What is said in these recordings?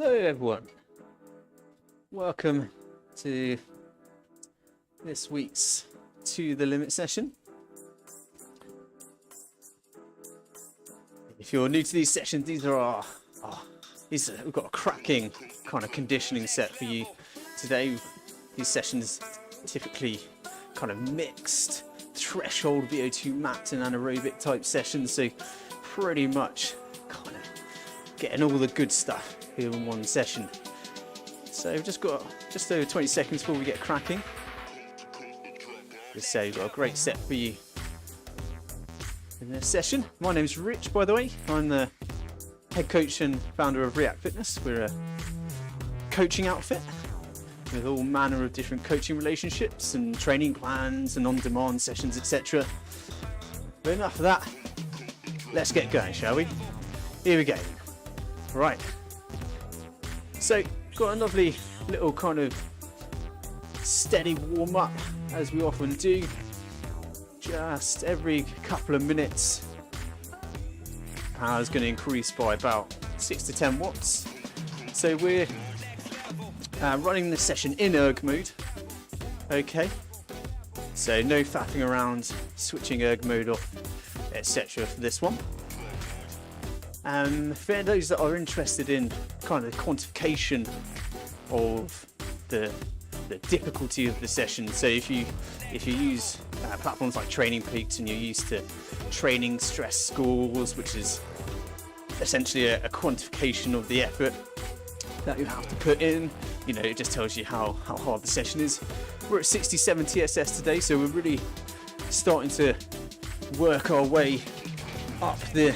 Hello everyone, welcome to this week's To The Limit session. If you're new to these sessions, these are we've got a cracking kind of conditioning set for you today. These sessions typically kind of mixed threshold VO2 max and anaerobic type sessions, so pretty much kind of getting all the good stuff here in one session. So we've just got just over 20 seconds before we get cracking. Just say we've got a great set for you in this session. My name's Rich, by the way. I'm the head coach and founder of RIAK Fitness. We're a coaching outfit with all manner of different coaching relationships and training plans and on-demand sessions, etc. But enough of that. Let's get going, shall we? Here we go. Right. So, got a lovely little kind of steady warm-up, as we often do. Just every couple of minutes. Power is going to increase by about 6 to 10 watts. So we're running this session in erg mode. Okay. So no faffing around, switching erg mode off, etc. for this one. For those that are interested in kind of the quantification of the difficulty of the session, so if you use platforms like Training Peaks and you're used to training stress scores, which is essentially a quantification of the effort that you have to put in, you know, it just tells you how hard the session is. We're at 67 TSS today, so we're really starting to work our way up the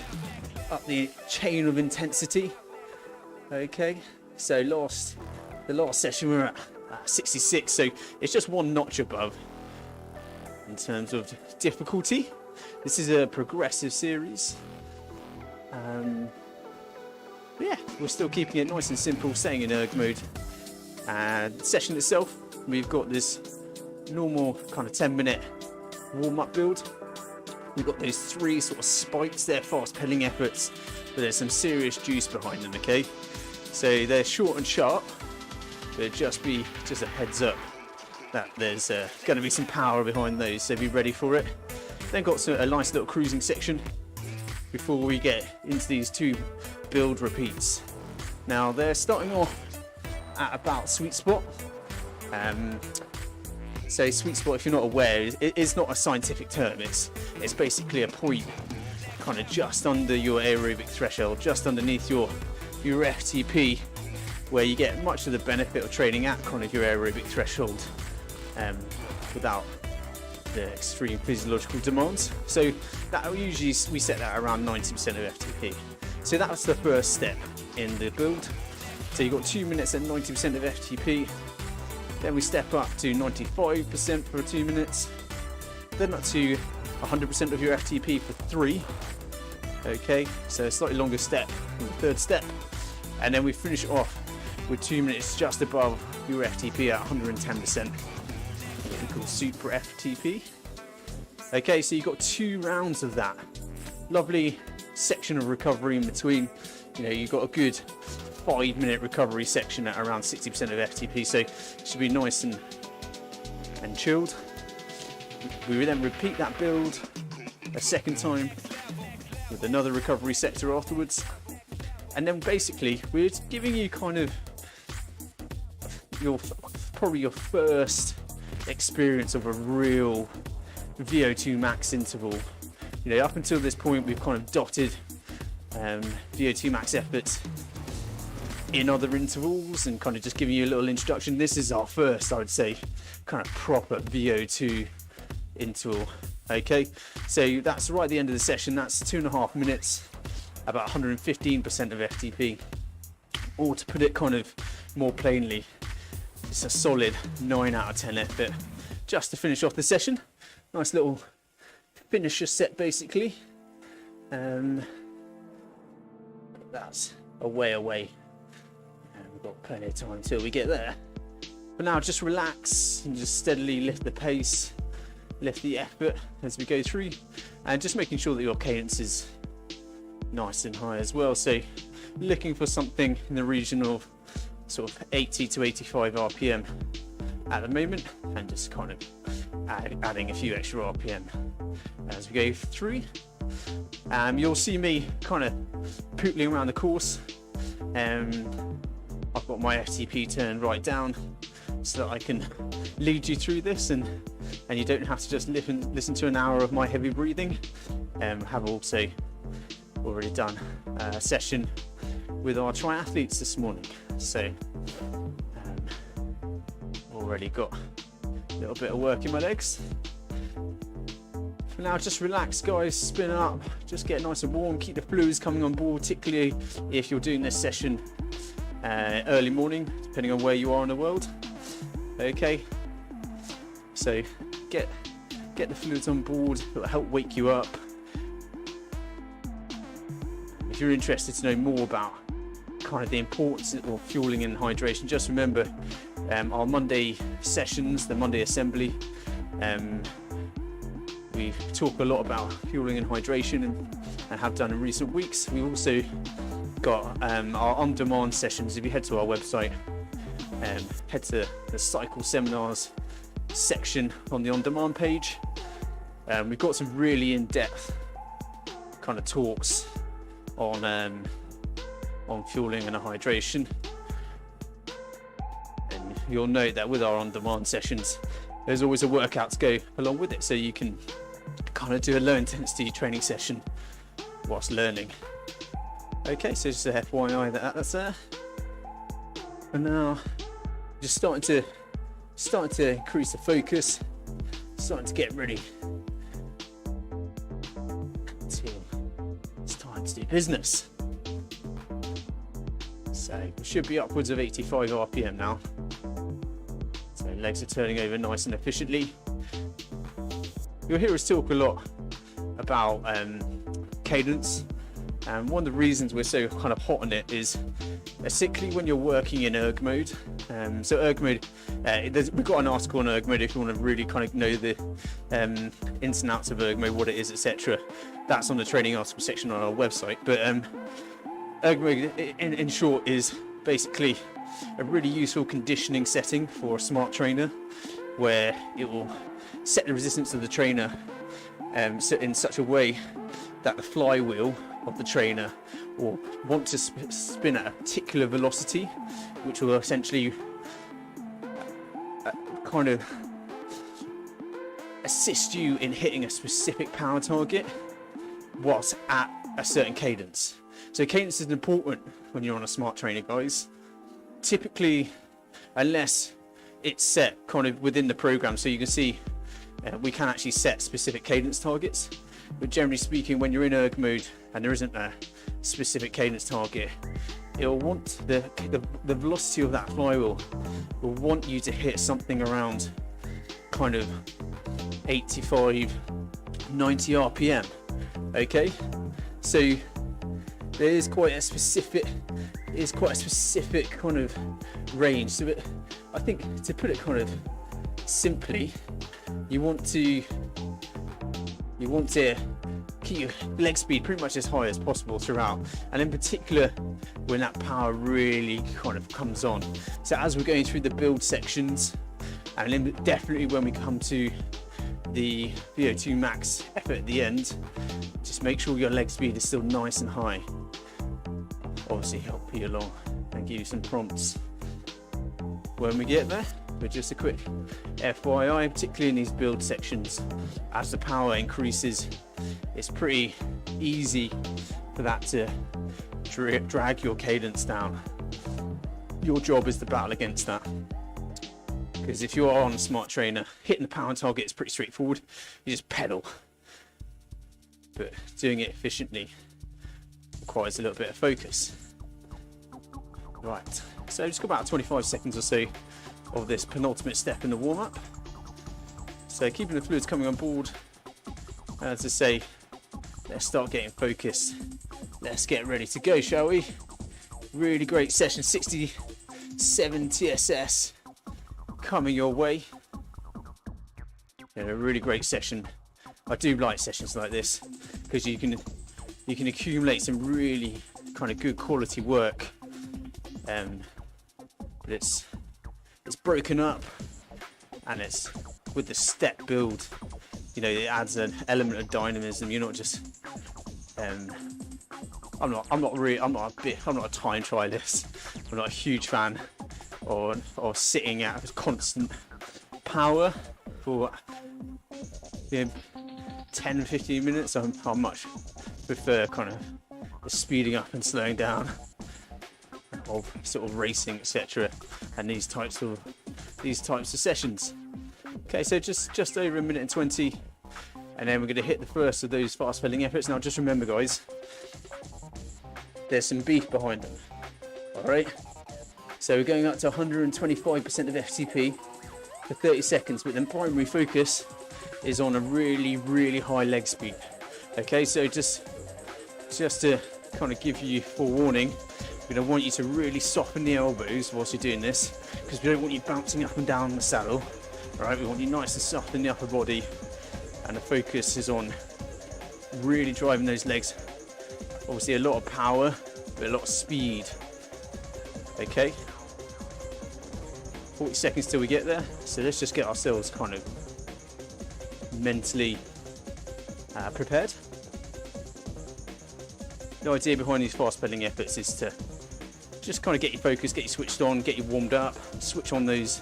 chain of intensity. Okay, so the last session we were at 66, so it's just one notch above in terms of difficulty. This is a progressive series. Yeah, we're still keeping it nice and simple, staying in erg mode. And the session itself, we've got this normal kind of 10-minute warm-up build. We've got those 3 sort of spikes. They're fast pedaling efforts, but there's some serious juice behind them. Okay, so they're short and sharp, but just a heads up that there's going to be some power behind those, so be ready for it. Then got a nice little cruising section before we get into these 2 build repeats. Now they're starting off at about sweet spot. So sweet spot, if you're not aware, it is not a scientific term. It's basically a point kind of just under your aerobic threshold, just underneath your FTP, where you get much of the benefit of training at kind of your aerobic threshold without the extreme physiological demands. So that usually we set that around 90% of FTP. So that was the first step in the build. So you've got 2 minutes at 90% of FTP. Then we step up to 95% for 2 minutes. Then up to 100% of your FTP for 3. Okay, so a slightly longer step in the third step. And then we finish it off with 2 minutes just above your FTP at 110%. What we call supra-FTP. Okay, so you've got 2 rounds of that. Lovely section of recovery in between. You know, you've got a good 5-minute recovery section at around 60% of FTP, so it should be nice and chilled. We will then repeat that build a second time with another recovery sector afterwards, and then basically we're giving you kind of probably your first experience of a real VO2 max interval. You know, up until this point we've kind of dotted VO2 max efforts in other intervals and kind of just giving you a little introduction. This is our first, I would say, kind of proper VO2 interval. Okay, so that's right at the end of the session. That's 2.5 minutes, about 115% of FTP. Or to put it kind of more plainly, it's a solid 9 out of 10 effort just to finish off the session. Nice little finisher set basically. That's a way away. We've got plenty of time until we get there. But now just relax and just steadily lift the pace, lift the effort as we go through, and just making sure that your cadence is nice and high as well. So looking for something in the region of sort of 80 to 85 RPM at the moment, and just kind of adding a few extra RPM as we go through. You'll see me kind of pootling around the course. I've got my FTP turned right down so that I can lead you through this, and you don't have to just listen to an hour of my heavy breathing. Have also already done a session with our triathletes this morning, so already got a little bit of work in my legs. For now, just relax guys, spin up, just get nice and warm, keep the fluids coming on board, particularly if you're doing this session early morning, depending on where you are in the world. Okay, so get the fluids on board, it'll help wake you up. If you're interested to know more about kind of the importance of fueling and hydration, just remember our Monday sessions, the Monday assembly, we talk a lot about fueling and hydration, and have done in recent weeks. We've also got our on-demand sessions. If you head to our website, head to the cycle seminars section on the on-demand page, we've got some really in-depth kind of talks on fueling and hydration. And you'll note that with our on-demand sessions, there's always a workout to go along with it, so you can kind of do a low intensity training session whilst learning. Okay, so just a FYI that's there. And now just starting to increase the focus, starting to get ready. It's time to do business. So we should be upwards of 85 RPM now. So legs are turning over nice and efficiently. You'll hear us talk a lot about cadence, and one of the reasons we're so kind of hot on it is particularly when you're working in erg mode. So erg mode, we've got an article on erg mode if you want to really kind of know the ins and outs of erg mode, what it is, etc. That's on the training article section on our website. But erg mode, in short, is basically a really useful conditioning setting for a smart trainer, where it will set the resistance of the trainer in such a way that the flywheel of the trainer will want to spin at a particular velocity, which will essentially kind of assist you in hitting a specific power target whilst at a certain cadence. So cadence is important when you're on a smart trainer, guys. Typically, unless it's set kind of within the program, so you can see we can actually set specific cadence targets, but generally speaking, when you're in erg mode and there isn't a specific cadence target, it will want the velocity of that flywheel will want you to hit something around kind of 85, 90 RPM. Okay, so there is quite a specific kind of range. So I think, to put it kind of simply, you want to keep your leg speed pretty much as high as possible throughout, and in particular when that power really kind of comes on. So as we're going through the build sections, and definitely when we come to the VO2 max effort at the end, just make sure your leg speed is still nice and high. Obviously help you along and give you some prompts when we get there. But just a quick FYI, particularly in these build sections, as the power increases, it's pretty easy for that to drag your cadence down. Your job is to battle against that, because if you are on a smart trainer, hitting the power target is pretty straightforward. You just pedal, but doing it efficiently requires a little bit of focus. Right, so just got about 25 seconds or so of this penultimate step in the warm-up. So keeping the fluids coming on board. As I say, let's start getting focused. Let's get ready to go, shall we? Really great session, 67 TSS coming your way. Yeah, a really great session. I do like sessions like this because you can accumulate some really kind of good quality work. It's broken up, and it's with the step build. You know, it adds an element of dynamism. You're not just I'm not a time trialist. I'm not a huge fan of sitting at constant power for 10-15 minutes. I much prefer kind of the speeding up and slowing down of sort of racing, etc., and these types of sessions. Okay, so just over 1:20, and then we're going to hit the first of those fast pedaling efforts. Now just remember, guys, there's some beef behind them. All right, so we're going up to 125% of FTP for 30 seconds, but then primary focus is on a really high leg speed. Okay, so just to kind of give you forewarning, we're going to want you to really soften the elbows whilst you're doing this, because we don't want you bouncing up and down the saddle. All right, we want you nice and soft in the upper body, and the focus is on really driving those legs. Obviously a lot of power, but a lot of speed. Okay, 40 seconds till we get there, so let's just get ourselves kind of mentally prepared. The idea behind these fast pedaling efforts is to just kind of get you focused, get you switched on, get you warmed up, switch on those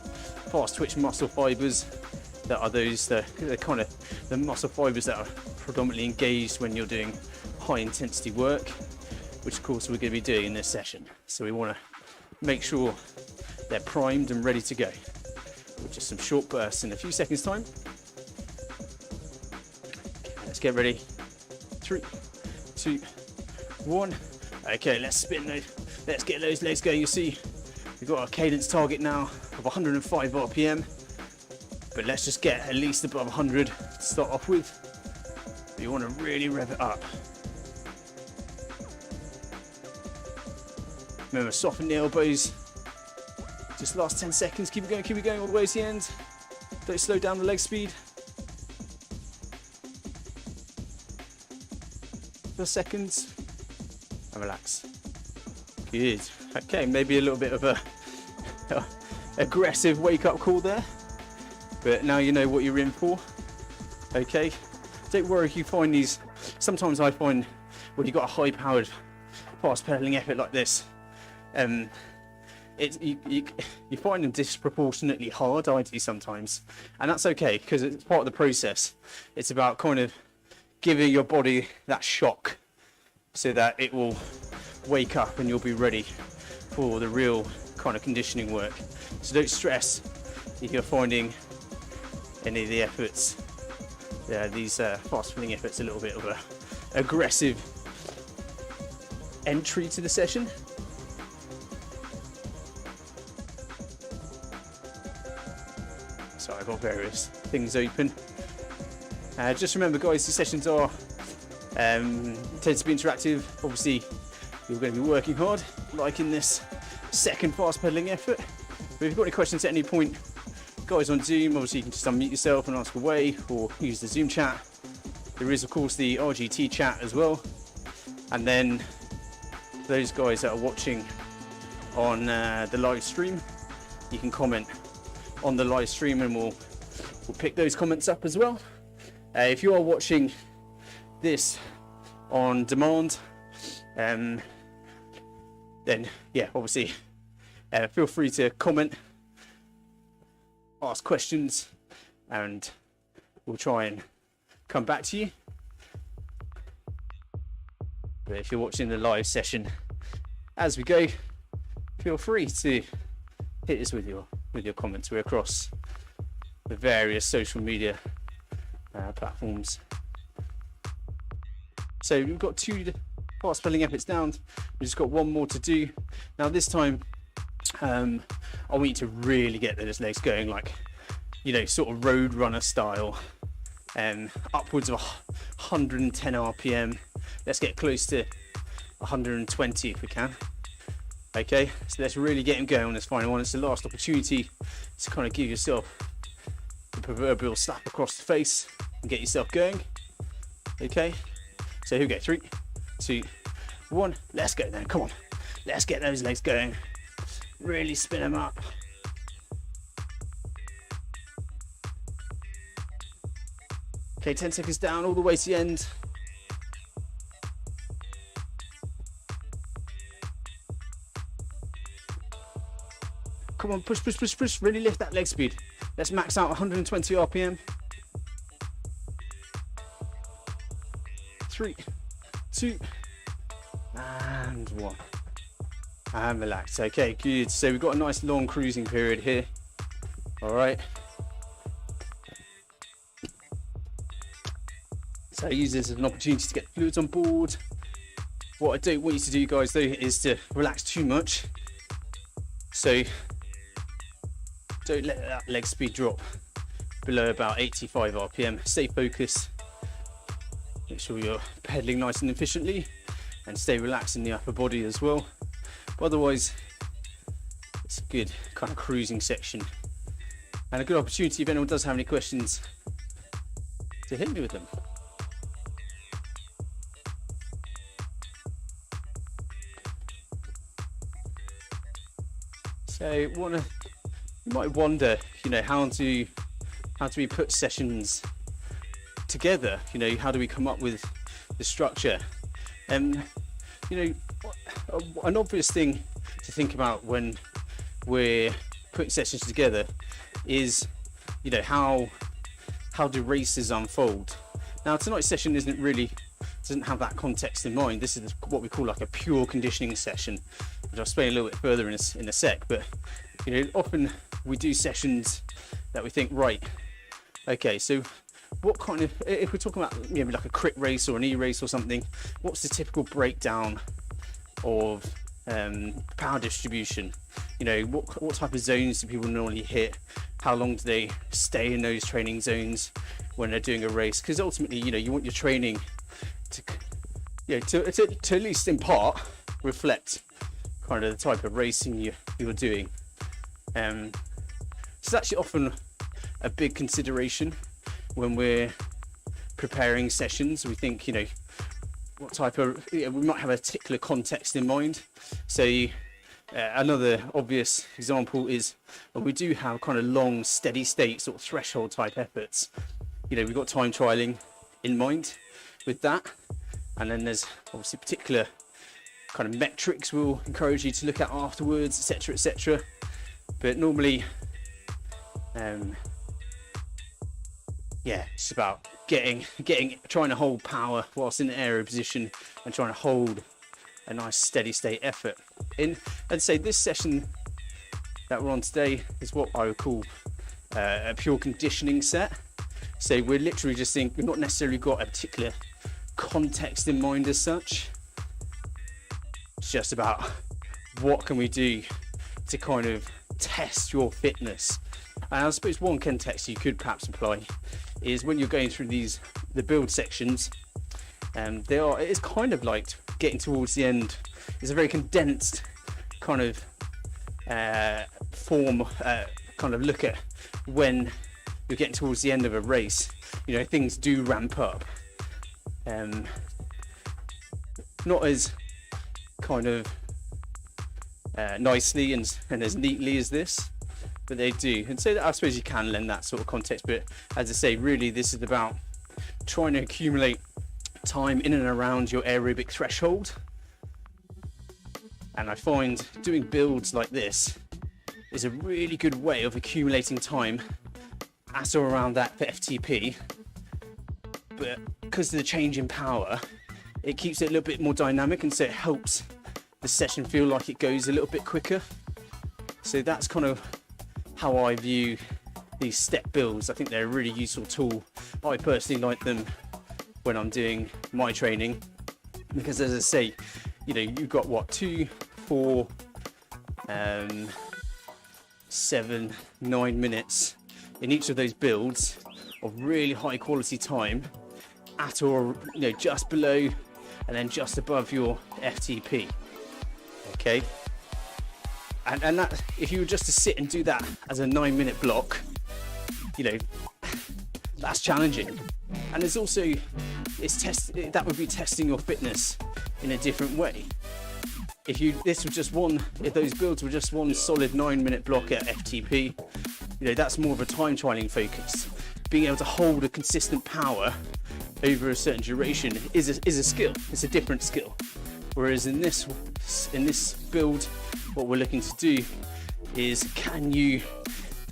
fast twitch muscle fibers that are the kind of the muscle fibers that are predominantly engaged when you're doing high intensity work, which of course we're going to be doing in this session. So we want to make sure they're primed and ready to go with just some short bursts in a few seconds time. Okay, let's get ready. 3, 2, 1. Okay, let's spin those. Let's get those legs going. You see, we've got our cadence target now of 105 RPM, but let's just get at least above 100 to start off with. You want to really rev it up. Remember, soften the elbows. Just last 10 seconds. Keep it going all the way to the end. Don't slow down the leg speed. For seconds. And relax. Good. Okay, maybe a little bit of a aggressive wake-up call there, but now you know what you're in for. Okay, don't worry if you find these. Sometimes I find when you've got a high-powered fast pedaling effort like this, you find them disproportionately hard. I do sometimes, and that's okay because it's part of the process. It's about kind of giving your body that shock so that it will wake up and you'll be ready for the real kind of conditioning work. So don't stress if you're finding any of the efforts, these fast pedaling efforts, a little bit of a aggressive entry to the session. Sorry, I've got various things open. Just remember, guys, the sessions are tend to be interactive. Obviously, you're going to be working hard, like in this second fast pedaling effort. But if you've got any questions at any point, guys on Zoom, obviously you can just unmute yourself and ask away, or use the Zoom chat. There is, of course, the RGT chat as well. And then those guys that are watching on the live stream, you can comment on the live stream and we'll pick those comments up as well. If you are watching this on demand, then yeah, obviously feel free to comment, ask questions, and we'll try and come back to you. But if you're watching the live session as we go, feel free to hit us with your comments. We're across the various social media platforms. So we've got 2 fast pedaling efforts down. We've just got 1 more to do. Now this time, I want you to really get those legs going, like, you know, sort of road runner style, upwards of 110 RPM. Let's get close to 120 if we can. Okay, so let's really get him going on this final one. It's the last opportunity to kind of give yourself the proverbial slap across the face and get yourself going. Okay, so here we go. 3, 2, 1. Let's go then, come on. Let's get those legs going. Really spin them up. Okay, 10 seconds down, all the way to the end. Come on, push, push, push, push. Really lift that leg speed. Let's max out 120 RPM. 3, 2, and 1. And relax. Okay, good. So we've got a nice long cruising period here. All right. So I use this as an opportunity to get fluids on board. What I don't want you to do, guys, though, is to relax too much. So don't let that leg speed drop below about 85 RPM. Stay focused. Make sure you're pedaling nice and efficiently, and stay relaxed in the upper body as well. But otherwise, it's a good kind of cruising section, and a good opportunity if anyone does have any questions to hit me with them. So you might wonder, you know, how do we put sessions together? You know, how do we come up with the structure? You know, an obvious thing to think about when we're putting sessions together is, you know, how do races unfold? Now, tonight's session doesn't have that context in mind. This is what we call like a pure conditioning session, which I'll explain a little bit further in a sec. But you know, often we do sessions that we think, right, okay, so what kind of, if we're talking about maybe like a crit race or an e-race or something, what's the typical breakdown of power distribution? You know, what type of zones do people normally hit? How long do they stay in those training zones when they're doing a race? Because ultimately, you know, you want your training to at least in part reflect kind of the type of racing you're doing. So it's actually often a big consideration when we're preparing sessions. We think, you know, what type of, we might have a particular context in mind. So another obvious example is when we do have kind of long steady state sort of threshold type efforts. You know, we've got time trialing in mind with that, and then there's obviously particular kind of metrics we'll encourage you to look at afterwards, etc., etc. But normally, yeah, it's about trying to hold power whilst in the aero position and trying to hold a nice steady state effort. I'd say this session that we're on today is what I would call a pure conditioning set. So we're literally just we've not necessarily got a particular context in mind as such. It's just about what can we do to kind of test your fitness. And I suppose one context you could perhaps apply is when you're going through the build sections, it's kind of like getting towards the end. It's a very condensed kind of form, kind of look at when you're getting towards the end of a race. You know, things do ramp up, not as kind of nicely and as neatly as this, but they do. And so I suppose you can lend that sort of context, but as I say, really this is about trying to accumulate time in and around your aerobic threshold. And I find doing builds like this is a really good way of accumulating time at or around that FTP, but because of the change in power, it keeps it a little bit more dynamic, and so it helps the session feel like it goes a little bit quicker. So that's kind of how I view these step builds. I think they're a really useful tool. I personally like them when I'm doing my training, because as I say, you know, you've got what, 2, 4, 7, 9 minutes in each of those builds of really high quality time at or, you know, just below and then just above your FTP. Okay, and that, if you were just to sit and do that as a 9-minute block, you know, that's challenging. And it's also, that would be testing your fitness in a different way. If those builds were just one solid 9-minute block at FTP, that's more of a time trialing focus. Being able to hold a consistent power over a certain duration is a skill. It's a different skill. Whereas in this build, what we're looking to do is, can you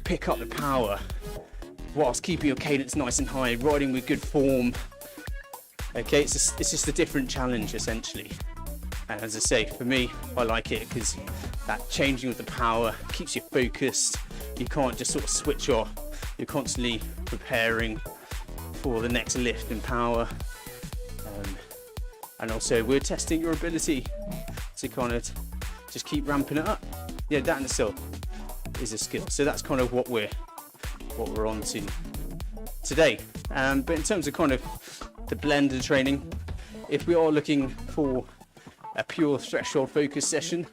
pick up the power whilst keeping your cadence nice and high, riding with good form? Okay, it's just a different challenge essentially. And as I say, for me, I like it because that changing of the power keeps you focused. You can't just sort of switch off. You're constantly preparing for the next lift in power. And also we're testing your ability to kind of just keep ramping it up. Yeah, that in itself is a skill. So that's kind of what we're on to today. But in terms of kind of the blended training, if we are looking for a pure threshold focus session,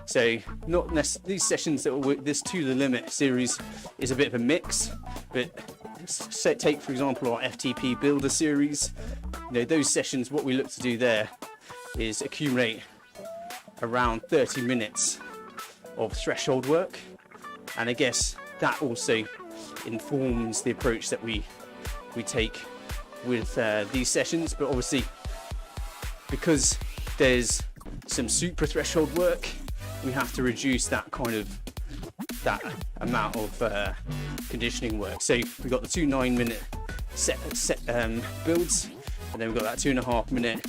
so not necessarily these sessions that will work, this to the limit series is a bit of a mix, but take for example our FTP builder series. Those sessions, what we look to do there is accumulate around 30 minutes of threshold work, and I guess that also informs the approach that we take with these sessions. But obviously, because there's some supra-threshold work, we have to reduce that amount of conditioning work. So we've got the 2 9-minute set builds, and then we've got that 2.5-minute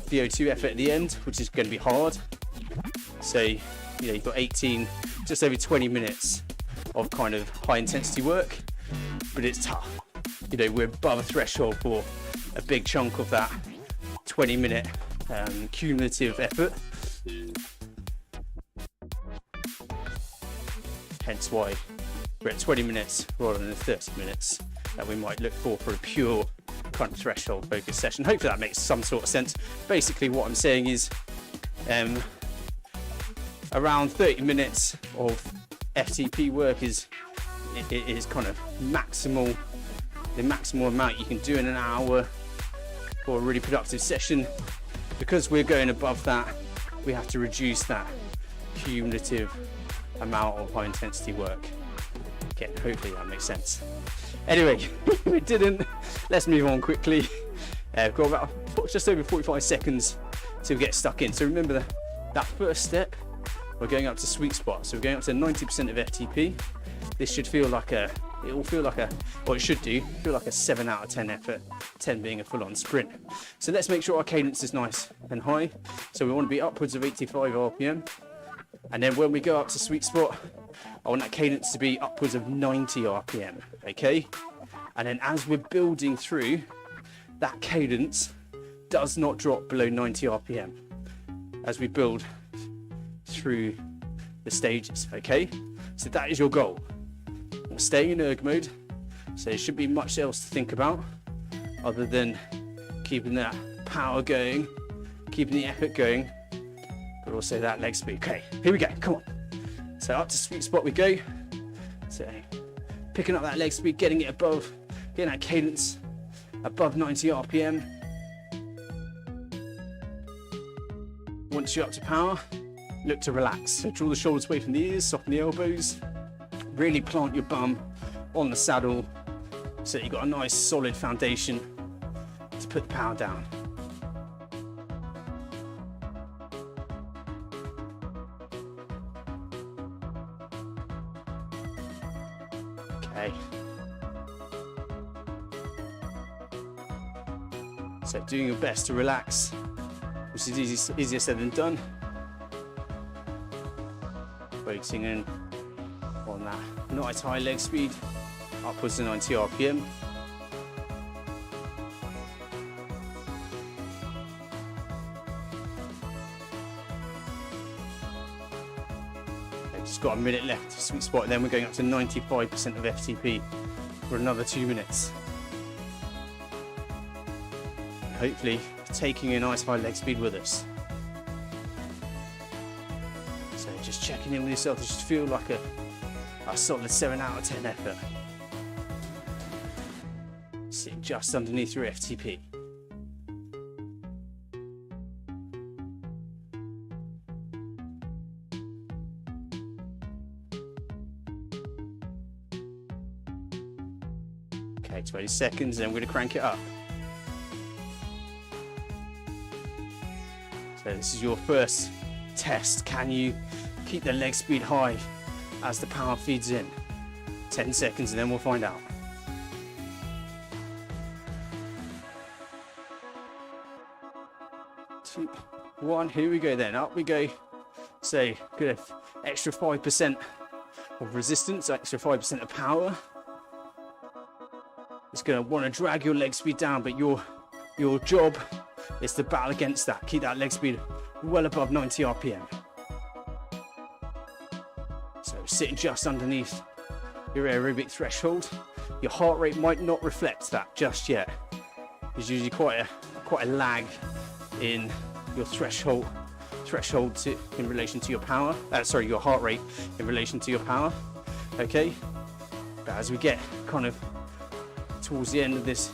VO2 effort at the end, which is going to be hard. So you've got 18, just over 20 minutes of kind of high intensity work, but it's tough. We're above a threshold for a big chunk of that 20-minute cumulative effort. Hence why we're at 20 minutes rather than 30 minutes that we might look for a pure kind of threshold focus session. Hopefully that makes some sort of sense. Basically what I'm saying is around 30 minutes of FTP work is kind of the maximal amount you can do in an hour for a really productive session. Because we're going above that, we have to reduce that cumulative amount of high intensity work. Okay, hopefully that makes sense. Anyway, if it didn't, let's move on quickly. We've got about just over 45 seconds to get stuck in. So remember that first step, we're going up to sweet spot. So we're going up to 90% of FTP. This should feel like it should feel like a 7 out of 10 effort, 10 being a full-on sprint. So let's make sure our cadence is nice and high. So we want to be upwards of 85 RPM. And then when we go up to sweet spot, I want that cadence to be upwards of 90 RPM, okay? And then as we're building through, that cadence does not drop below 90 RPM as we build through the stages, okay? So that is your goal. We're staying in erg mode, so there shouldn't be much else to think about other than keeping that power going, keeping the effort going, but also that leg speed. Okay, here we go, come on. So up to sweet spot we go. So picking up that leg speed, getting that cadence above 90 RPM. Once you're up to power, look to relax. So draw the shoulders away from the ears, soften the elbows, really plant your bum on the saddle so that you've got a nice solid foundation to put the power down. Okay. So doing your best to relax, which is easier said than done. Focusing in on that nice high leg speed, upwards to 90 RPM. Just got a minute left to sweet spot, and then we're going up to 95% of FTP for another 2 minutes. And hopefully taking a nice high leg speed with us. So just checking in with yourself, to just feel like a solid 7 out of 10 effort. Sit just underneath your FTP. Okay, 20 seconds, then we're going to crank it up. So this is your first test. Can you keep the leg speed high as the power feeds in? 10 seconds and then we'll find out. 2, 1, here we go then, up we go. So good, extra 5% of resistance, extra 5% of power. It's going to want to drag your leg speed down, but your job is to battle against that. Keep that leg speed well above 90 RPM. So sitting just underneath your aerobic threshold. Your heart rate might not reflect that just yet. There's usually quite a lag in your threshold in relation to your power. Your heart rate in relation to your power. Okay, but as we get kind of towards the end of this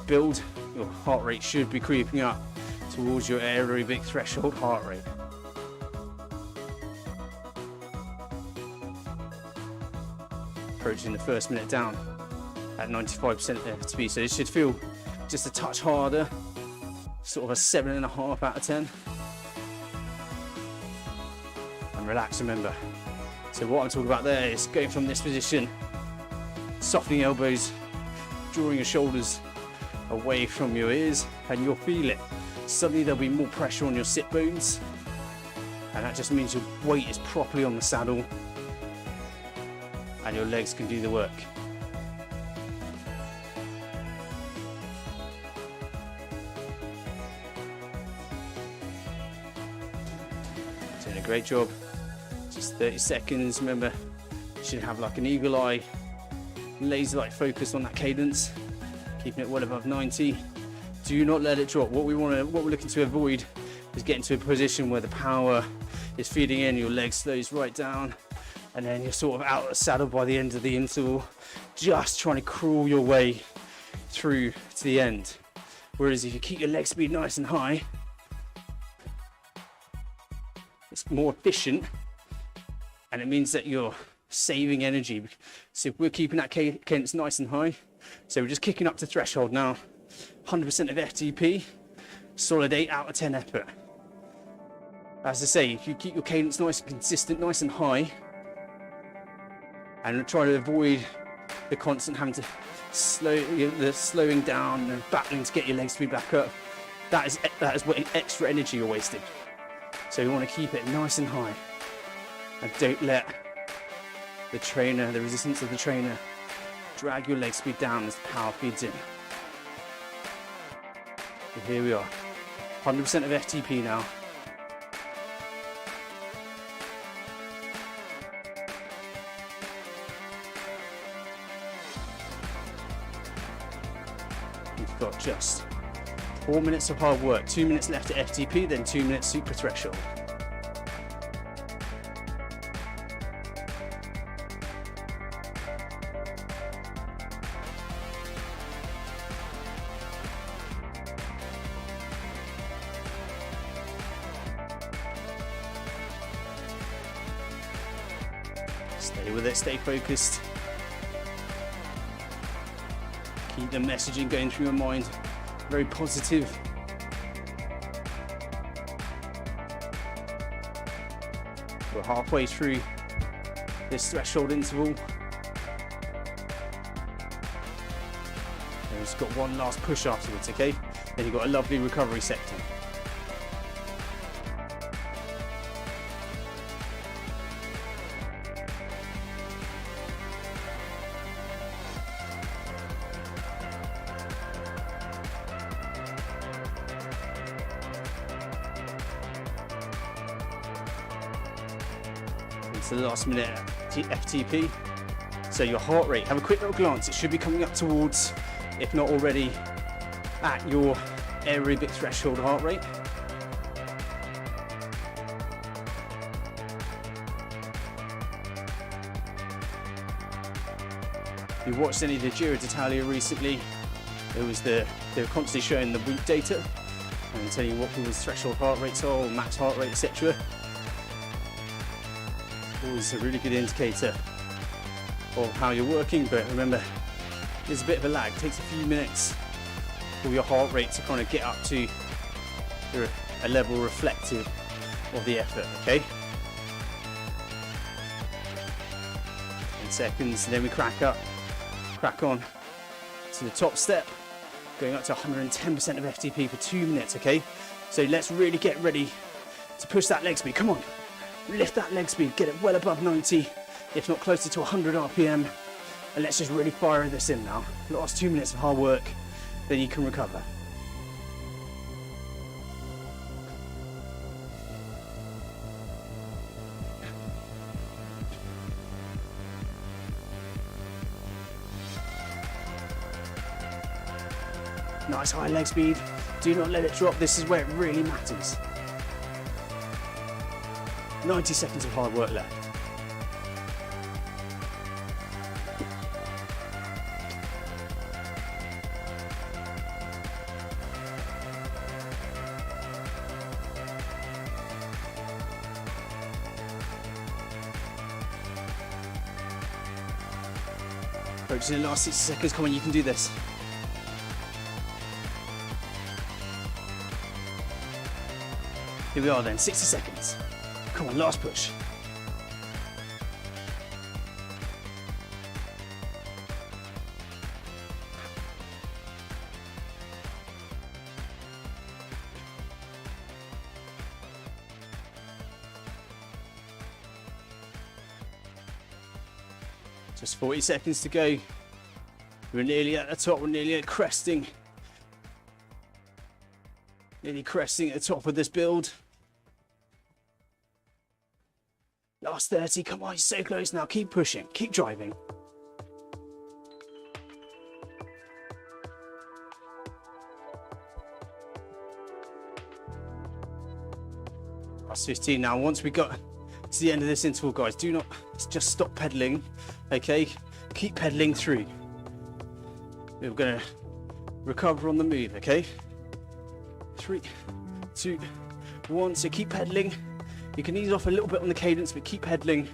build, your heart rate should be creeping up towards your aerobic threshold heart rate. Approaching the first minute down at 95% FTP, so this should feel just a touch harder, sort of a 7.5 out of 10. And relax, remember. So what I'm talking about there is going from this position, softening elbows, drawing your shoulders away from your ears, and you'll feel it. Suddenly there'll be more pressure on your sit bones, and that just means your weight is properly on the saddle and your legs can do the work. Doing a great job. Just 30 seconds. Remember, you should have like an eagle eye, laser-like focus on that cadence, keeping it well above 90. Do not let it drop. What we're looking to avoid is getting to a position where the power is feeding in, your leg slows right down, and then you're sort of out of the saddle by the end of the interval, just trying to crawl your way through to the end. Whereas if you keep your leg speed nice and high, it's more efficient, and it means that you're saving energy. So if we're keeping that cadence nice and high, so we're just kicking up to threshold now, 100% of FTP, solid 8 out of 10 effort. As I say, if you keep your cadence nice and consistent, nice and high, and try to avoid the constant having to slowing down and battling to get your leg speed back up, that is what extra energy you're wasting. So you want to keep it nice and high, and don't let the resistance of the trainer, drag your leg speed down as the power feeds in. So here we are, 100% of FTP now. We've got just 4 minutes of hard work, 2 minutes left at FTP, then 2 minutes supra-threshold. Stay with it, stay focused. Keep the messaging going through your mind, very positive. We're halfway through this threshold interval. And it's got one last push afterwards, okay? Then you've got a lovely recovery sector. It's the last minute FTP. So your heart rate, have a quick little glance. It should be coming up towards, if not already, at your aerobic threshold heart rate. If you watched any of the Giro d'Italia recently, they were constantly showing the week data and telling you what people's threshold heart rates are, or max heart rate, etc. Always a really good indicator of how you're working, but remember, there's a bit of a lag. It takes a few minutes for your heart rate to kind of get up to a level reflective of the effort, okay? 10 seconds, and then we crack on to the top step, going up to 110% of FTP for 2 minutes, okay? So let's really get ready to push that leg speed. Come on, lift that leg speed, get it well above 90, if not closer to 100 RPM, and let's just really fire this in now. Last 2 minutes of hard work, then you can recover. Nice high leg speed. Do not let it drop. This is where it really matters. 90 seconds of hard work left. Approaching the last 60 seconds. Come on, you can do this. Here we are then, 60 seconds. Come on, last push. Just 40 seconds to go. We're nearly at the top, we're nearly at cresting. Nearly cresting at the top of this build. Last 30, come on, you're so close now. Keep pushing, keep driving. Last 15 now. Once we got to the end of this interval, guys, do not just stop pedaling, okay? Keep pedaling through. We're gonna recover on the move, okay? 3, 2, 1, so keep pedaling. You can ease off a little bit on the cadence, but keep pedaling.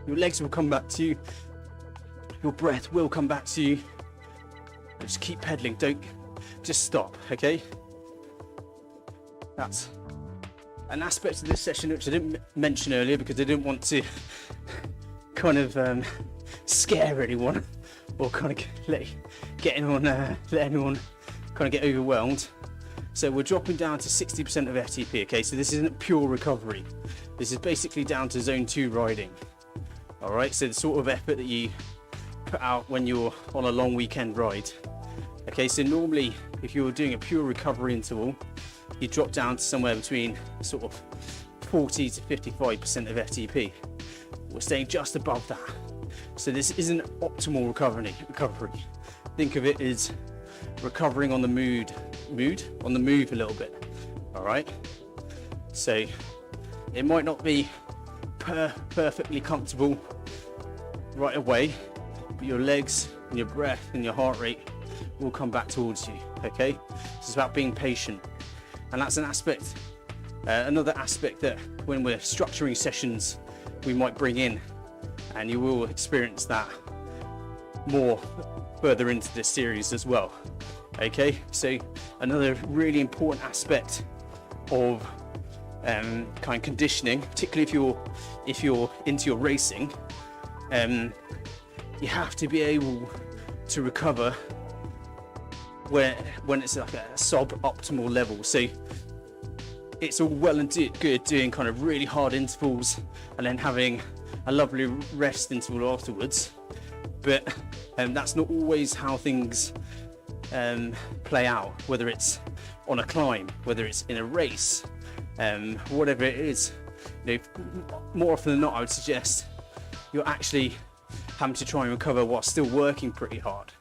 Your legs will come back to you. Your breath will come back to you. Just keep pedaling, don't just stop, okay? That's an aspect of this session which I didn't mention earlier because I didn't want to kind of scare anyone or kind of let anyone kind of get overwhelmed. So we're dropping down to 60% of FTP, okay? So this isn't pure recovery. This is basically down to zone 2 riding. All right, so the sort of effort that you put out when you're on a long weekend ride. Okay, so normally if you're doing a pure recovery interval, you drop down to somewhere between sort of 40 to 55% of FTP. We're staying just above that. So this isn't optimal recovery. Think of it as recovering on the move a little bit. All right, so it might not be perfectly comfortable right away, but your legs and your breath and your heart rate will come back towards you, okay? It's about being patient, and that's an aspect, another aspect that when we're structuring sessions we might bring in, and you will experience that more further into this series as well. Okay, so another really important aspect of kind of conditioning, particularly if you're into your racing, you have to be able to recover when it's like a sub-optimal level. So it's all well and good doing kind of really hard intervals and then having a lovely rest interval afterwards, but that's not always how things play out, whether it's on a climb, whether it's in a race, whatever it is. You know, more often than not, I would suggest you're actually having to try and recover while still working pretty hard,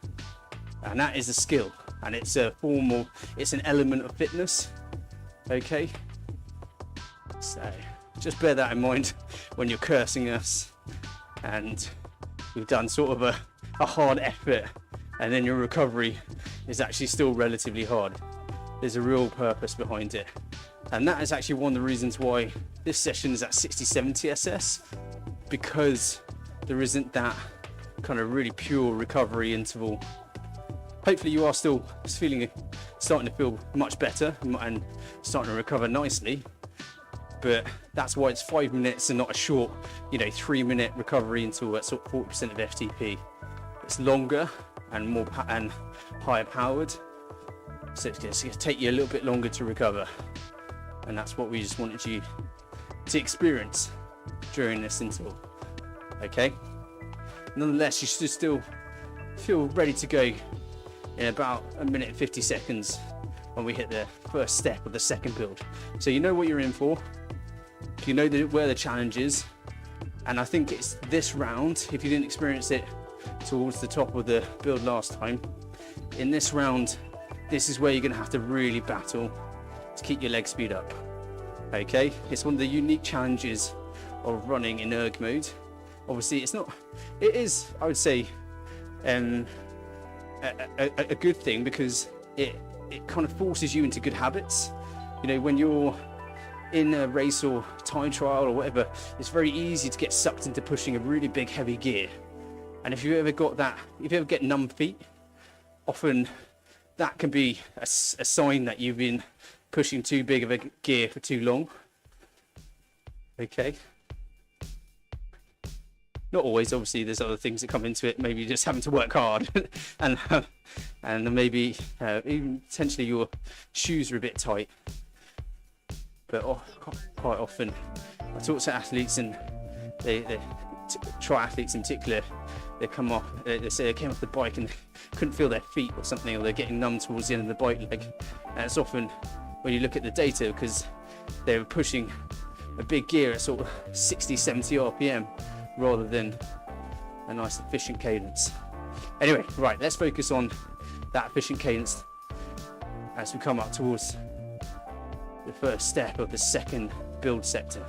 and that is a skill, and it's an element of fitness. Okay, so just bear that in mind when you're cursing us and we've done sort of a hard effort and then your recovery is actually still relatively hard. There's a real purpose behind it, and that is actually one of the reasons why this session is at 60-70 SS, because there isn't that kind of really pure recovery interval. Hopefully you are still starting to feel much better and starting to recover nicely, but that's why it's 5 minutes and not a short, 3-minute recovery interval at sort of 40% of FTP. It's longer and more and higher powered, so it's going to take you a little bit longer to recover, and that's what we just wanted you to experience during this interval. Okay, nonetheless, you should still feel ready to go in about 1 minute and 50 seconds when we hit the first step of the second build. So you know what you're in for, you know where the challenge is, and I think it's this round, if you didn't experience it towards the top of the build last time, in this round, this is where you're going to have to really battle to keep your leg speed up. Okay, it's one of the unique challenges of running in erg mode. Obviously it is, I would say, a good thing, because it kind of forces you into good habits. When you're in a race or time trial or whatever, it's very easy to get sucked into pushing a really big heavy gear, and if you ever get numb feet, often that can be a sign that you've been pushing too big of a gear for too long. Okay, not always, obviously there's other things that come into it. Maybe you're just having to work hard and maybe even potentially your shoes are a bit tight. But quite often I talk to athletes, and triathletes in particular, they say they came off the bike and couldn't feel their feet or something, or they're getting numb towards the end of the bike leg, and it's often when you look at the data because they were pushing a big gear at sort of 60-70 RPM rather than a nice efficient cadence. Anyway, right, let's focus on that efficient cadence as we come up towards the first step of the second build sector.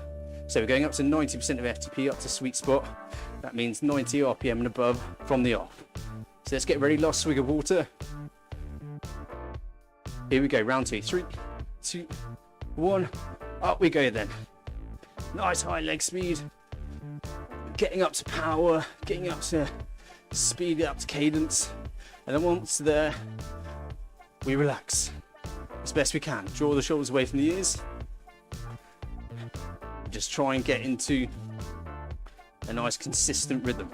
So we're going up to 90% of FTP, up to sweet spot. That means 90 RPM and above from the off. So let's get ready, last swig of water. Here we go, round 2. 3, 2, 1, up we go then. Nice high leg speed. Getting up to power, getting up to speed, up to cadence. And then once there, we relax as best we can. Draw the shoulders away from the ears. Just try and get into a nice consistent rhythm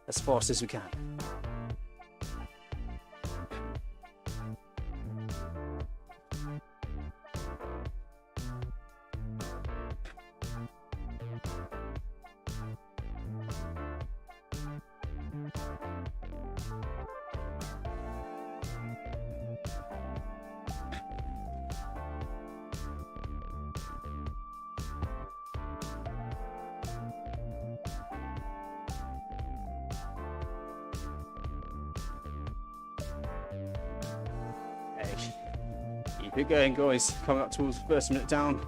as fast as we can. Keep it going, guys. Coming up towards the first minute down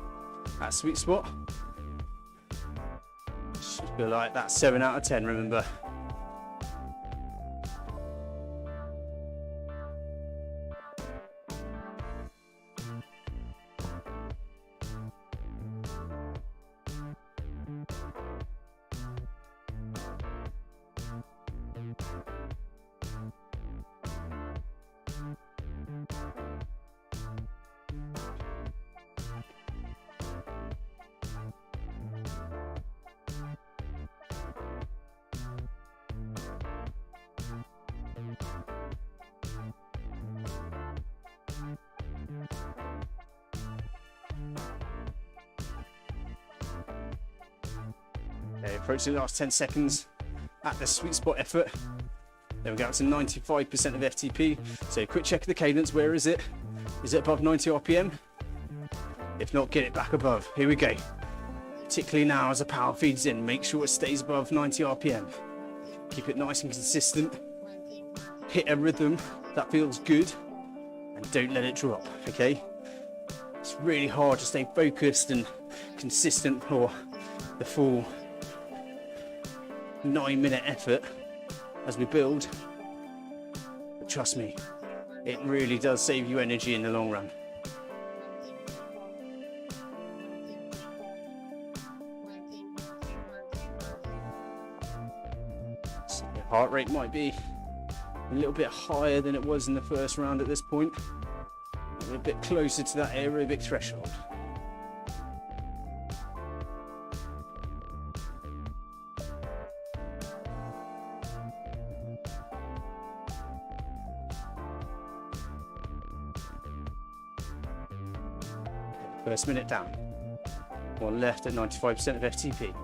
at sweet spot. Should feel like that 7 out of 10, remember. Okay, approaching the last 10 seconds at the sweet spot effort. Then we go up to 95% of FTP. So quick check of the cadence. Where is it? Is it above 90 RPM? If not, get it back above. Here we go. Particularly now as the power feeds in, make sure it stays above 90 RPM. Keep it nice and consistent. Hit a rhythm that feels good and don't let it drop, okay? It's really hard to stay focused and consistent for the full 9-minute effort as we build, but trust me, it really does save you energy in the long run. So, Heart rate might be a little bit higher than it was in the first round at this point. We're a bit closer to that aerobic threshold. First minute down. One left at 95% of FTP.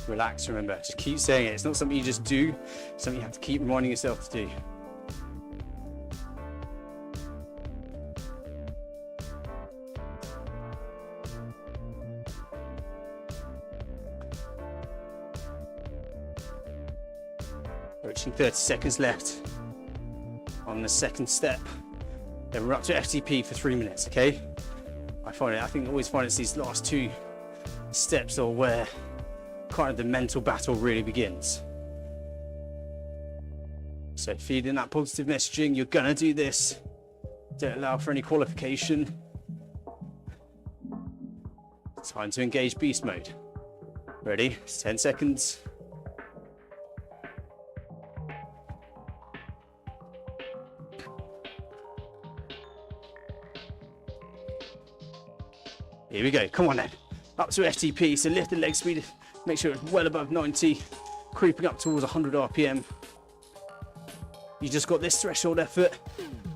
Relax, remember, just keep saying it. It's not something you just do, it's something you have to keep reminding yourself to do. Approaching 30 seconds left on the second step. Then we're up to FTP for 3 minutes, okay? I always find it's these last two steps are where kind of the mental battle really begins. So feeding that positive messaging, you're gonna do this. Don't allow for any qualification. Time to engage beast mode. Ready? It's 10 seconds. Here we go, come on then. Up to FTP, so lift the leg speed, make sure it's well above 90, creeping up towards 100 RPM. You just got this threshold effort,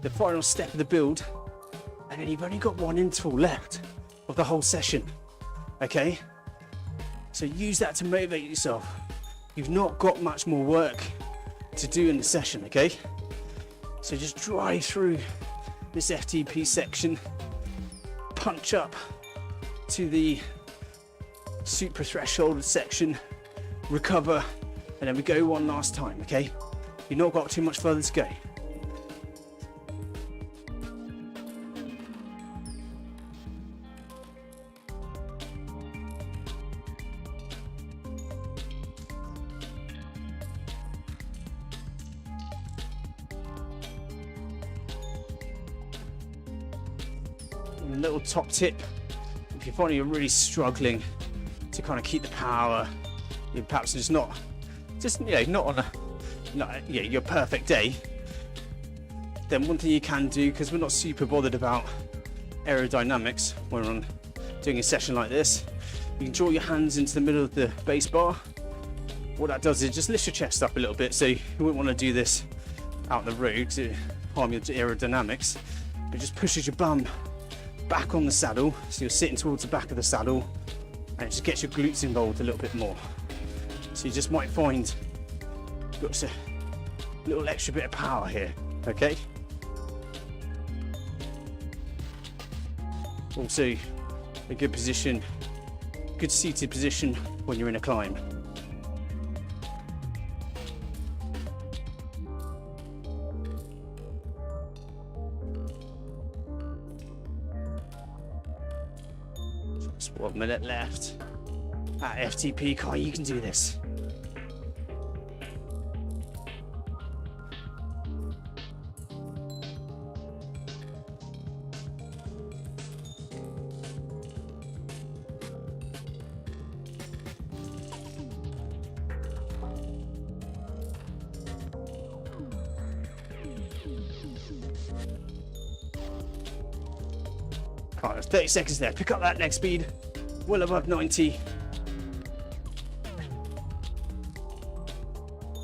the final step of the build, and then you've only got one interval left of the whole session, okay? So use that to motivate yourself. You've not got much more work to do in the session, okay? So just drive through this FTP section, punch up to the supra-threshold section, recover, and then we go one last time, okay? You've not got too much further to go. And a little top tip, if you're finding you're really struggling to kind of keep the power, you're perhaps just not on your perfect day, then one thing you can do, because we're not super bothered about aerodynamics when we're doing a session like this, you can draw your hands into the middle of the base bar. What that does is just lift your chest up a little bit, so you wouldn't want to do this out the road to harm your aerodynamics, but just pushes your bum back on the saddle, so you're sitting towards the back of the saddle, and it just gets your glutes involved a little bit more. So you just might find you've got a little extra bit of power here, okay? Also a good position, good seated position when you're in a climb. Just 1 minute left. At FTP, Kai, you can do this. Right, there's 30 seconds there. Pick up that leg speed, well above 90.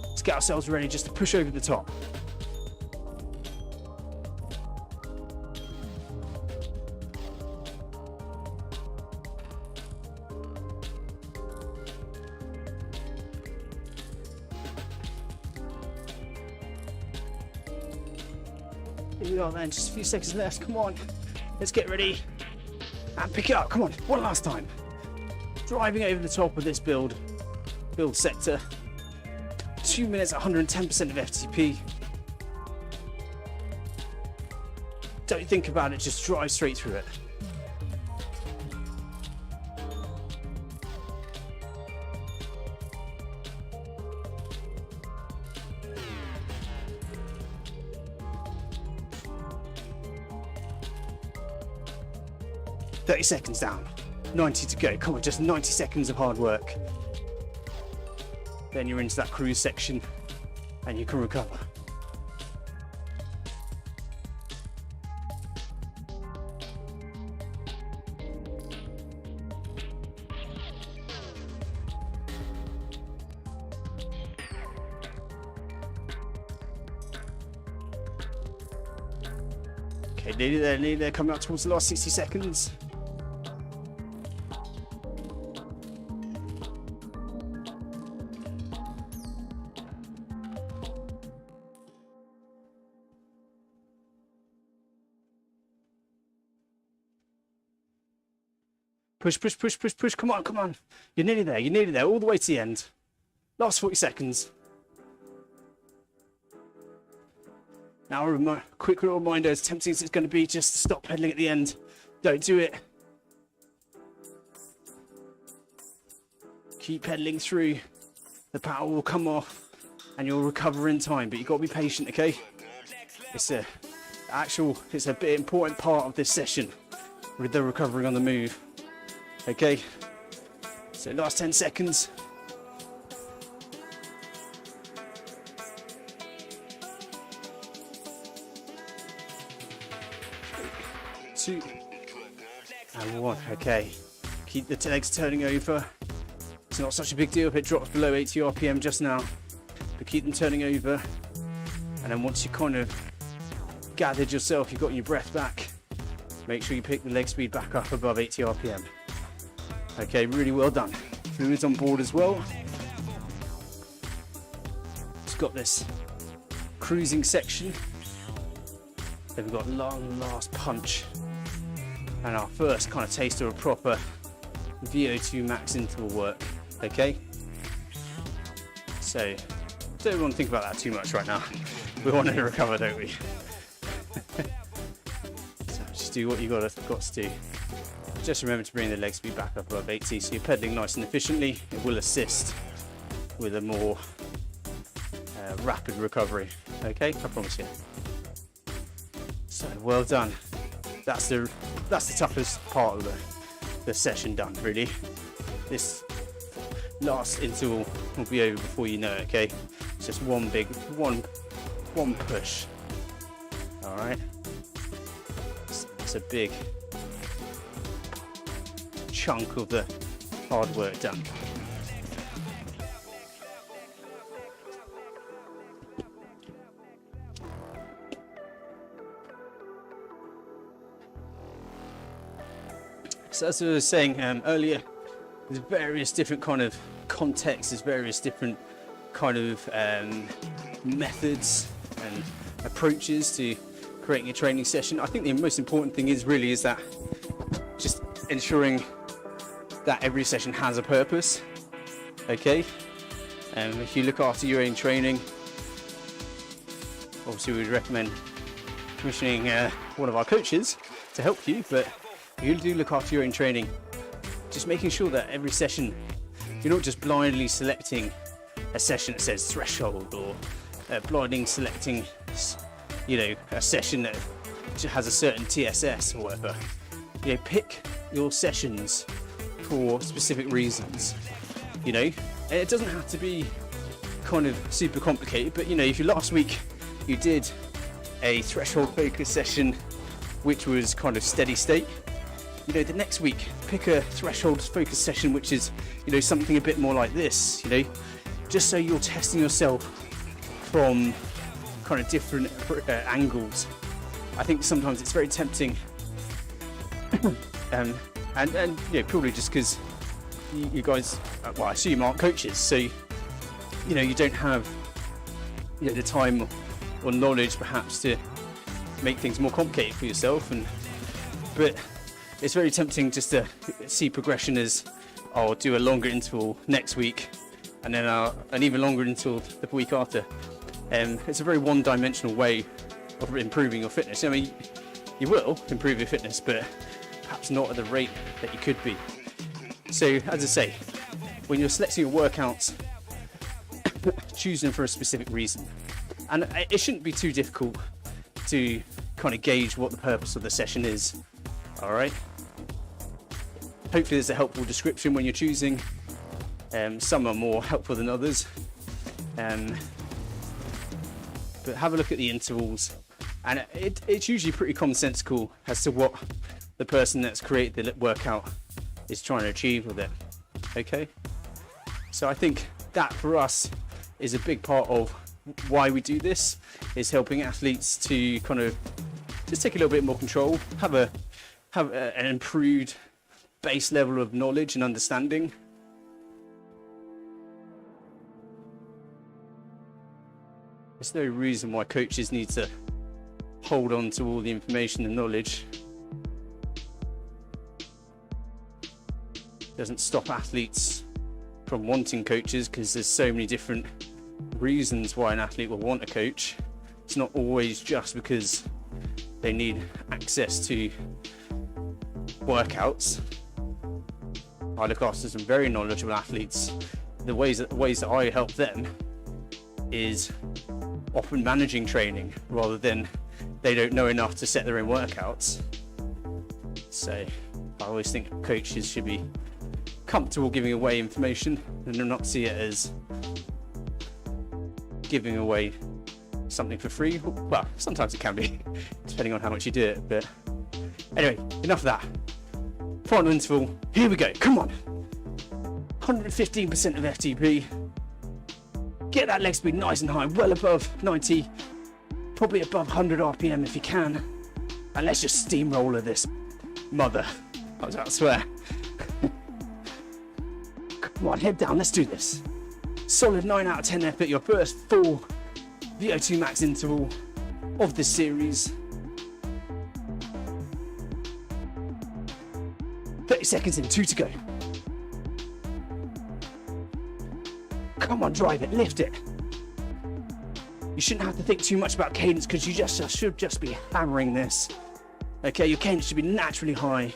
Let's get ourselves ready just to push over the top. Here we are then, just a few seconds left, come on. Let's get ready and pick it up. Come on, one last time. Driving over the top of this build sector. 2 minutes, 110% of FTP. Don't think about it, just drive straight through it. .30 seconds down, 90 to go. Come on, just 90 seconds of hard work. then you're into that cruise section and you can recover. Okay, nearly there, coming up towards the last 60 seconds. Push, push, push, push, push. Come on, come on. You're nearly there, all the way to the end. Last 40 seconds. Now, a quick little reminder, as tempting as it's going to be, just to stop pedaling at the end. Don't do it. Keep pedaling through. The power will come off and you'll recover in time, but you've got to be patient, okay? It's a bit important part of this session with the recovery on the move. Okay, so last 10 seconds. Two and one. Okay, keep the legs turning over. It's not such a big deal if it drops below 80 RPM just now, but keep them turning over. And then once you kind of gathered yourself, you've got your breath back, make sure you pick the leg speed back up above 80 RPM. Okay, really well done. Fluids on board as well. It's got this cruising section. Then we've got long last punch. And our first kind of taste of a proper VO2 max interval work. Okay? So, don't want to think about that too much right now. We want to recover, don't we? So just do what you've got to do. Just remember to bring the leg speed back up above 80, so you're pedaling nice and efficiently. It will assist with a more rapid recovery. Okay, I promise you. So well done. That's the toughest part of the session done, really. This last interval will be over before you know it. Okay, it's just one push. All right. It's a big chunk of the hard work done. So as I was saying earlier, there's various different kind of contexts, there's various different kind of methods and approaches to creating a training session. I think the most important thing is that just ensuring that every session has a purpose. Okay, if you look after your own training, obviously we would recommend commissioning one of our coaches to help you, but if you do look after your own training, just making sure that every session you're not just blindly selecting a session that says threshold, or blindly selecting a session that has a certain TSS or whatever. Pick your sessions for specific reasons, and it doesn't have to be kind of super complicated, but if you last week you did a threshold focus session which was kind of steady state, the next week pick a threshold focus session which is something a bit more like this, just so you're testing yourself from kind of different angles. I think sometimes it's very tempting and probably just because you guys, well, I assume aren't coaches, so you don't have the time or knowledge perhaps to make things more complicated for yourself, but it's very tempting just to see progression as, I'll do a longer interval next week and then an even longer interval the week after. It's a very one-dimensional way of improving your fitness. I mean, you will improve your fitness, but perhaps not at the rate that you could be. So, as I say, when you're selecting your workouts, choose them for a specific reason. And it shouldn't be too difficult to kind of gauge what the purpose of the session is. All right. Hopefully there's a helpful description when you're choosing. Some are more helpful than others. But have a look at the intervals, and it's usually pretty commonsensical as to what the person that's created the workout is trying to achieve with it. Okay, so I think that for us is a big part of why we do this, is helping athletes to kind of just take a little bit more control, have an improved base level of knowledge and understanding. There's no reason why coaches need to hold on to all the information and knowledge. Doesn't stop athletes from wanting coaches, because there's so many different reasons why an athlete will want a coach. It's not always just because they need access to workouts. I look after some very knowledgeable athletes. The ways that I help them is often managing training rather than they don't know enough to set their own workouts. So I always think coaches should be comfortable giving away information and not see it as giving away something for free. Well, sometimes it can be, depending on how much you do it. But anyway, enough of that. Final interval, here we go, come on. 115% of FTP. Get that leg speed nice and high, well above 90, probably above 100 RPM if you can. And let's just steamroller this mother. I was about to swear. Come on, head down, let's do this. Solid 9 out of 10 effort, your first full VO2 max interval of this series. 30 seconds in, 2 to go. Come on, drive it, lift it. You shouldn't have to think too much about cadence, because you should just be hammering this. Okay, your cadence should be naturally high,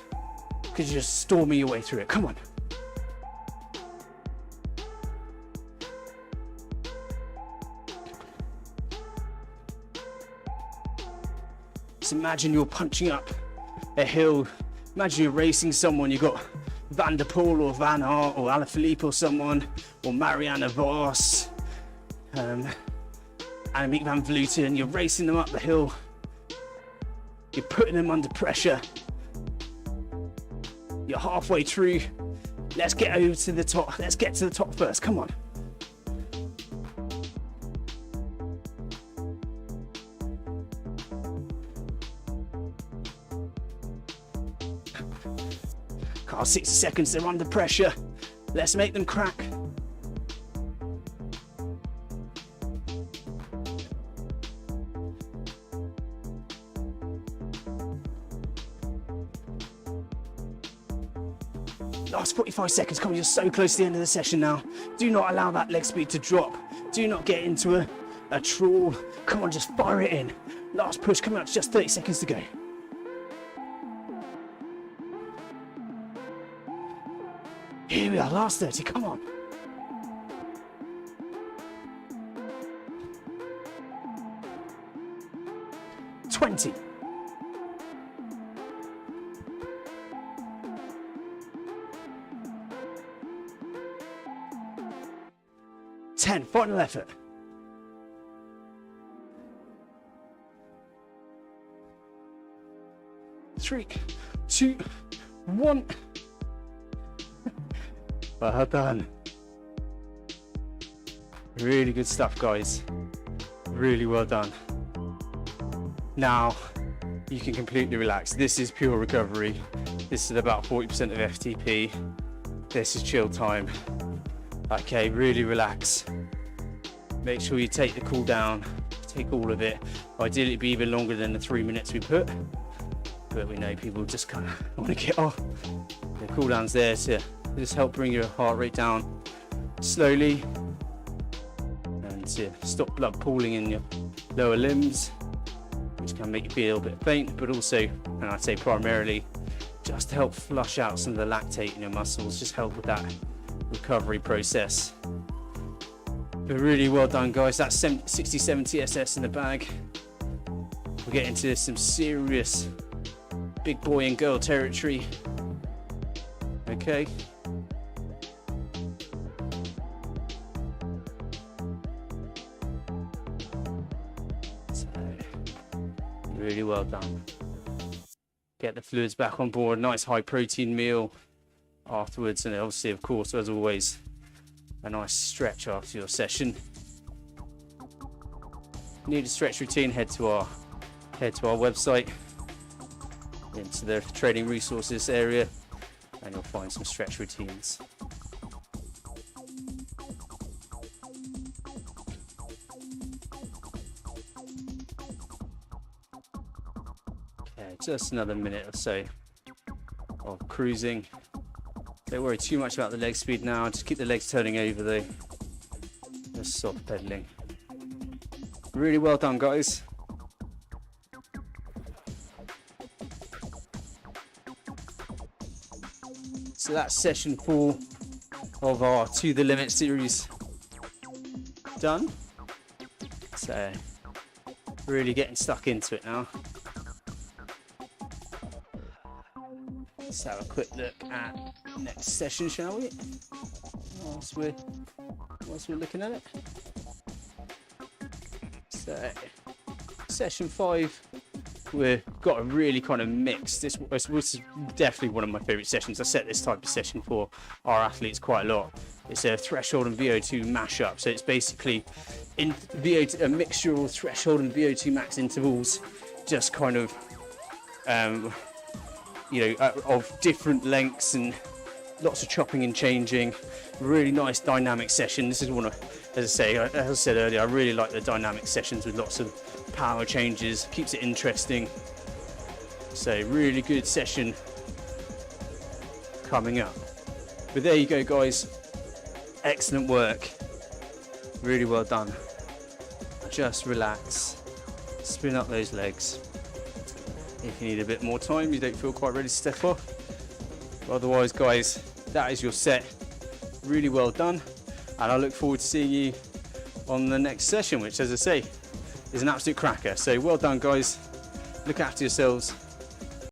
because you're just storming your way through it. Come on. So imagine you're punching up a hill. Imagine you're racing someone. You've got Van der Poel or Van Aert or Alaphilippe or someone, or Marianne Vos, Annemiek van Vleuten. You're racing them up the hill. You're putting them under pressure. You're halfway through. Let's get over to the top. Let's get to the top first. Come on. Carl, 60 seconds, they're under pressure. Let's make them crack. Last 45 seconds, come on, you're so close to the end of the session now. Do not allow that leg speed to drop. Do not get into a trawl. Come on, just fire it in. Last push, coming up to just 30 seconds to go. Here we are, last 30, come on. $20. 10, final effort. 3, 2, 1. Well done. Really good stuff, guys. Really well done. Now you can completely relax. This is pure recovery. This is about 40% of FTP. This is chill time. Okay, really relax. Make sure you take the cool down. Take all of it. Ideally it'd be even longer than the 3 minutes we put, but we know people just kind of want to get off. The cool down's there to just help bring your heart rate down slowly and to stop blood pooling in your lower limbs, which can make you feel a little bit faint, but also, and I'd say primarily, just to help flush out some of the lactate in your muscles, just help with that recovery process. But really well done, guys. That's 60-70 TSS in the bag. We're getting into some serious big boy and girl territory. Okay. Really well done. Get the fluids back on board. Nice high protein meal afterwards, and obviously, of course, as always, a nice stretch after your session. Need a stretch routine? Head to our website, into the training resources area, and you'll find some stretch routines. Okay, just another minute or so of cruising. Don't worry too much about the leg speed now, just keep the legs turning over though. Just soft pedaling. Really well done, guys. So that's session 4 of our To The Limit series done. So really getting stuck into it now. Let's have a quick look at next session, shall we? Whilst we're looking at it. So session 5, we've got a really kind of mixed. This is definitely one of my favourite sessions. I set this type of session for our athletes quite a lot. It's a threshold and VO2 mashup. So it's basically in VO2, a mixture of threshold and VO2 max intervals, just kind of of different lengths and lots of chopping and changing. Really nice dynamic session. This is one of, as I said earlier, I really like the dynamic sessions with lots of power changes, keeps it interesting. So really good session coming up. But there you go, guys. Excellent work. Really well done. Just relax. Spin up those legs. If you need a bit more time, you don't feel quite ready to step off. But otherwise, guys, that is your set. Really well done. And I look forward to seeing you on the next session, which, as I say, is an absolute cracker. So well done, guys. Look after yourselves.